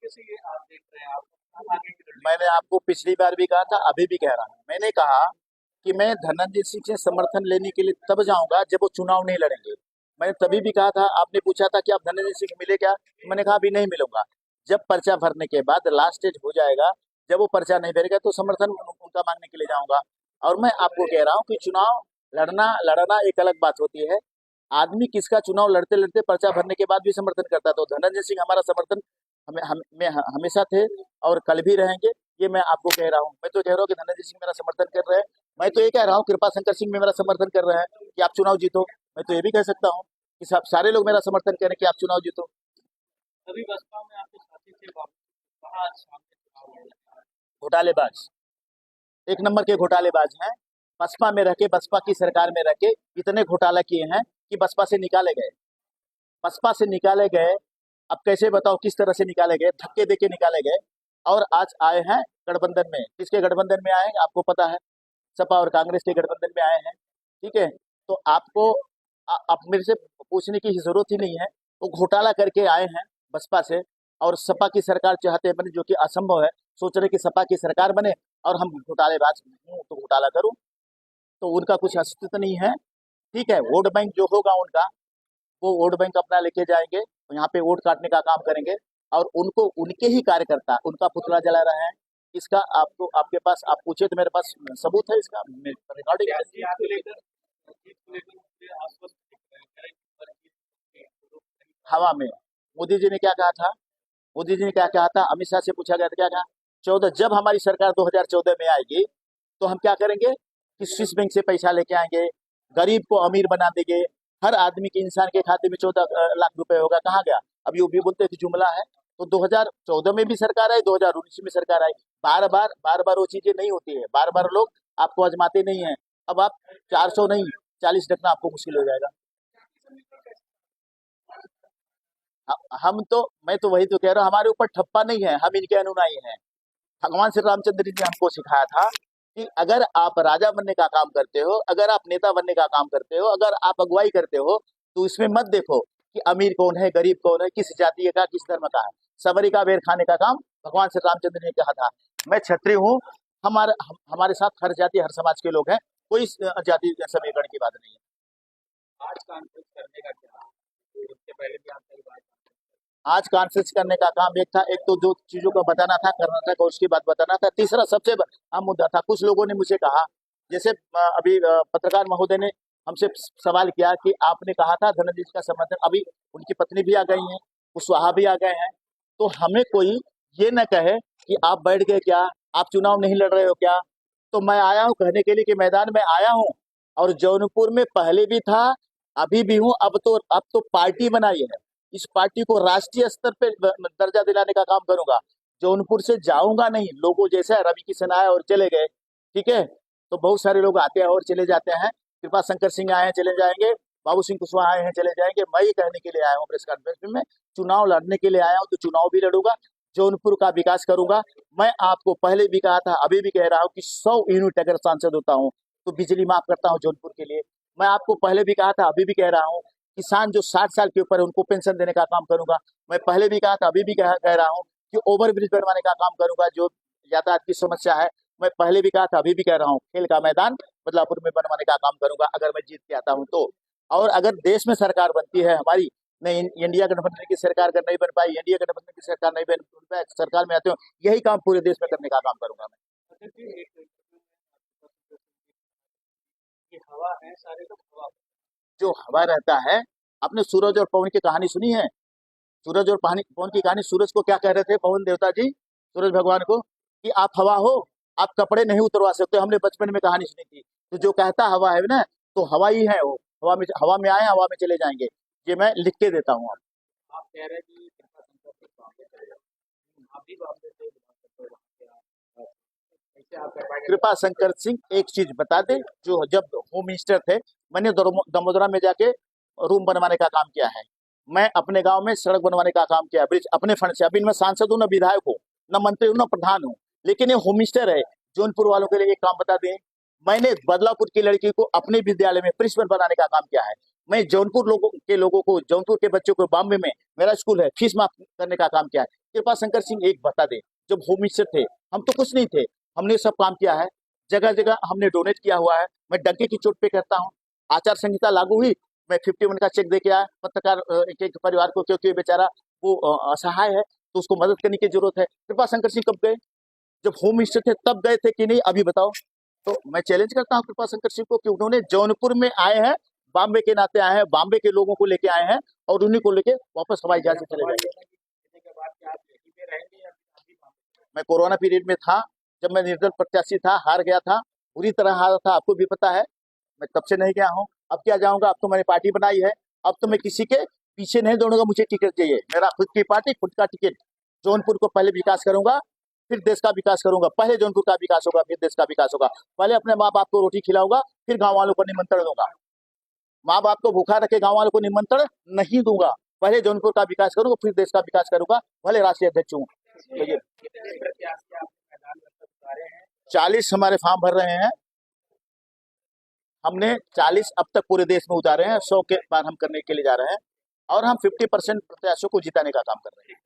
तरीके से ये आप देख रहे हैं, आप आगे की रणनीति? मैंने आपको पिछली बार भी कहा था, अभी भी कह रहा हूँ। मैंने कहा कि मैं धनंजय सिंह से समर्थन लेने के लिए तब जाऊंगा जब वो चुनाव नहीं लड़ेंगे। मैंने तभी भी कहा था, आपने पूछा था कि आप धनंजय सिंह मिले क्या, तो मैंने कहा अभी नहीं मिलूंगा। जब पर्चा भरने के बाद लास्ट स्टेज हो जाएगा, जब वो पर्चा नहीं भरेगा तो समर्थन उनका मांगने के लिए जाऊंगा। और मैं आपको कह रहा हूँ कि चुनाव लड़ना लड़ना एक अलग बात होती है। आदमी किसका चुनाव लड़ते लड़ते पर्चा भरने के बाद भी समर्थन करता है, तो धनंजय सिंह हमारा समर्थन में हमेशा थे और कल भी रहेंगे। ये मैं आपको कह रहा हूँ। मैं तो कह रहा हूँ कि धनंजय सिंह मेरा समर्थन कर रहे हैं। मैं तो ये कह रहा हूँ कृपा शंकर सिंह में मेरा समर्थन कर रहे हैं कि आप चुनाव जीतो। मैं तो ये भी कह सकता हूँ कि सब सारे लोग मेरा समर्थन करें कि आप चुनाव जीतो। अभी बसपा में आपके साथी थे बाबू, कहा आज सामने चुनाव लड़ रहे हैं। घोटालेबाज, एक नंबर के घोटालेबाज हैं। बसपा में रह के, बसपा की सरकार में रह के इतने घोटाला किए हैं कि बसपा से निकाले गए। बसपा से निकाले गए। अब कैसे बताओ किस तरह से निकाले गए, धक्के दे के निकाले गए। और आज आए हैं गठबंधन में। किसके गठबंधन में आए हैं आपको पता है, सपा और कांग्रेस के गठबंधन में आए हैं। ठीक है, तो आपको अब मेरे से पूछने की जरूरत ही नहीं है। वो घोटाला करके आए हैं बसपा से, और सपा की सरकार चाहते हैं बने, जो कि असंभव है। सोच रहे कि सपा की सरकार बने और हम घोटालेबाज हूँ तो घोटाला करूं, तो उनका कुछ अस्तित्व नहीं है। ठीक है, वोट बैंक जो होगा उनका, वो वोट बैंक अपना लेके जाएंगे, यहाँ पे वोट काटने का काम करेंगे। और उनको उनके ही कार्यकर्ता उनका पुतला जला रहे हैं। इसका आपको, आपके पास आप पूछे तो मेरे पास सबूत है इसका, रिकॉर्डिंग है। जीत को लेकर मुझे आश्वस्त दिख रहे हैं, कह रहे हैं कि पर जीत होगी। हवा में। मोदी जी ने क्या कहा था, मोदी जी ने क्या कहा था, अमित शाह से पूछा गया था क्या कहा, 14 जब हमारी सरकार 2014 में आएगी तो हम क्या करेंगे कि स्विस बैंक से पैसा लेके आएंगे, गरीब को अमीर बना देंगे, हर आदमी के, इंसान के खाते में 14 लाख रुपए होगा। कहाँ गया, अब ये भी बोलते हैं कि जुमला है। तो 2014 में भी सरकार आई, 2019 में सरकार आई। बार बार वो चीजें नहीं होती है, बार बार लोग आपको आजमाते नहीं है। अब आप 400 नहीं 40 रखना आपको मुश्किल हो जाएगा। हम तो, मैं तो वही तो कह रहा हूँ, हमारे ऊपर ठप्पा नहीं है, हम इनके अनुयायी हैं। भगवान श्री रामचंद्र जी ने हमको सिखाया था कि अगर आप राजा बनने का काम करते हो, अगर आप नेता बनने का काम करते हो, अगर आप अगुवाई करते हो, तो इसमें मत देखो कि अमीर कौन है, गरीब कौन है, किस जाति का, किस धर्म का है। सबरी का बेर खाने का काम भगवान श्री रामचंद्र ने कहा था। मैं क्षत्रिय हूँ, हमारे साथ हर जाति हर समाज के लोग हैं, कोई जाति समीकरण की बात नहीं है। आज कॉन्फ्रेंस करने का क्या, उसके पहले भी आप कई बार आज कॉन्फ्रेंस करने का काम एक था, एक तो जो चीजों का बताना था, कर्नाटक और उसकी बात बताना था। तीसरा सबसे अहम मुद्दा था, कुछ लोगों ने मुझे कहा, जैसे अभी पत्रकार महोदय ने हमसे सवाल किया कि आपने कहा था धनंजय जी का समर्थन, अभी उनकी पत्नी भी आ गई हैं, कुशवाहा भी आ गए हैं, तो हमें कोई ये न कहे कि आप बैठ गए क्या, आप चुनाव नहीं लड़ रहे हो क्या। तो मैं आया हूँ कहने के लिए कि मैदान में आया हूँ, और जौनपुर में पहले भी था, अभी भी हूँ। अब तो पार्टी बनाई है, इस पार्टी को राष्ट्रीय स्तर पे दर्जा दिलाने का काम करूंगा। जौनपुर से जाऊंगा नहीं, लोगों जैसे रवि किशन आए और चले गए। ठीक है, तो बहुत सारे लोग आते हैं और चले जाते हैं। कृपा शंकर सिंह आए हैं चले जाएंगे, बाबू सिंह कुशवाहा आए हैं चले जाएंगे। मैं ये कहने के लिए आया हूँ प्रेस कॉन्फ्रेंस में, चुनाव लड़ने के लिए आया हूँ, तो चुनाव भी लड़ूंगा, जौनपुर का विकास करूंगा। मैं आपको पहले भी कहा था, अभी भी कह रहा हूँ कि 100 यूनिट अगर सांसद होता हूँ तो बिजली माफ करता हूँ जौनपुर के लिए। मैं आपको पहले भी कहा था, अभी भी कह रहा हूँ, किसान जो 60 साल के ऊपर है उनको पेंशन देने का काम करूंगा। मैं पहले भी कहा था, अभी भी कह रहा हूँ कि ओवर ब्रिज बनवाने का काम करूंगा, जो यातायात की समस्या है। मैं पहले भी कहा था, अभी भी कह रहा हूँ, खेल का मैदान बदलापुर में बनवाने का काम करूंगा अगर मैं जीत के आता हूँ तो। और अगर देश में सरकार बनती है हमारी, नहीं इंडिया गठबंधन की सरकार अगर नहीं बन पाई, इंडिया गठबंधन की सरकार नहीं बन पाई, सरकार में आते हो, यही काम पूरे देश में करने का काम करूंगा मैं। ये हवा है, सारे लोग हवा। जो हवा रहता है, आपने सूरज और पवन की कहानी सुनी है? सूरज और पवन की कहानी, सूरज को क्या कह रहे थे पवन देवता जी, सूरज भगवान को, कि आप हवा हो, आप कपड़े नहीं उतरवा सकते। हमने बचपन में कहानी सुनी थी। तो जो कहता हवा है ना, तो हवा ही है वो। हवा में आए, हवा में चले जाएंगे। ये मैं लिख के देता हूँ। आप कह रहे हैं कि कृपा शंकर सिंह बॉम्बे चले जाओ, आप भी बॉम्बे से कैसे आप कर पाएंगे? कृपा शंकर सिंह एक चीज बता दे, जो जब होम मिनिस्टर थे, मैंने दमोदरा में जाके रूम बनवाने का काम किया है। मैं अपने गांव में सड़क बनवाने का काम किया, ब्रिज अपने फंड से। अभी मैं सांसद हूँ, न विधायक हूँ, न मंत्री हूँ, न प्रधान हूँ, लेकिन ये होम मिनिस्टर है। जौनपुर वालों के लिए एक काम बता दें, मैंने बदलापुर की लड़की को अपने विद्यालय में प्रिंसिपल बनाने का काम किया है। मैं जौनपुर लोगों को, जौनपुर के बच्चों को, बॉम्बे में मेरा स्कूल है, फीस माफ करने का काम किया है। कृपा शंकर सिंह एक बता दे, जब होम मिनिस्टर थे हम तो कुछ नहीं थे, हमने सब काम किया है, जगह जगह हमने डोनेट किया हुआ है। मैं डंके की चोट पे करता हूँ। आचार संहिता लागू हुई, मैं 51 का चेक दे के आया पत्रकार एक परिवार को, क्योंकि बेचारा वो असहाय है, तो उसको मदद करने की जरूरत है। कृपा शंकर सिंह कब गए? जब होम मिनिस्टर थे तब गए थे कि नहीं, अभी बताओ। तो मैं चैलेंज करता हूँ कृपा शंकर सिंह को कि उन्होंने जौनपुर में आए हैं, बॉम्बे के नाते आए हैं, बॉम्बे के लोगों को लेके आए हैं और उन्हीं को लेके वापस हवाई जहाज से चले जाएंगे। मैं कोरोना पीरियड में था, जब मैं निर्दल प्रत्याशी था, हार गया था, बुरी तरह हारा था, आपको भी पता है। मैं तब से नहीं गया हूँ, अब क्या जाऊंगा? अब तो मैंने पार्टी बनाई है, अब तो मैं किसी के पीछे नहीं दौड़ूंगा, मुझे टिकट चाहिए, मेरा खुद की पार्टी, खुद का टिकट। जौनपुर को पहले विकास करूंगा, फिर देश का विकास करूंगा। पहले जौनपुर का विकास होगा, फिर देश का विकास होगा। पहले अपने माँ बाप को रोटी खिलाऊंगा, फिर गाँव वालों को निमंत्रण दूंगा। माँ बाप को भूखा रखे गाँव वालों को निमंत्रण नहीं दूंगा। पहले जौनपुर का विकास करूंगा, फिर देश का विकास करूंगा, भले राष्ट्रीय अध्यक्ष हूँ। तो ये 40 हमारे फॉर्म भर रहे हैं, हमने 40 अब तक पूरे देश में उतारे हैं, 100 के पार हम करने के लिए जा रहे हैं और हम 50% प्रत्याशियों को जिताने का काम कर रहे हैं।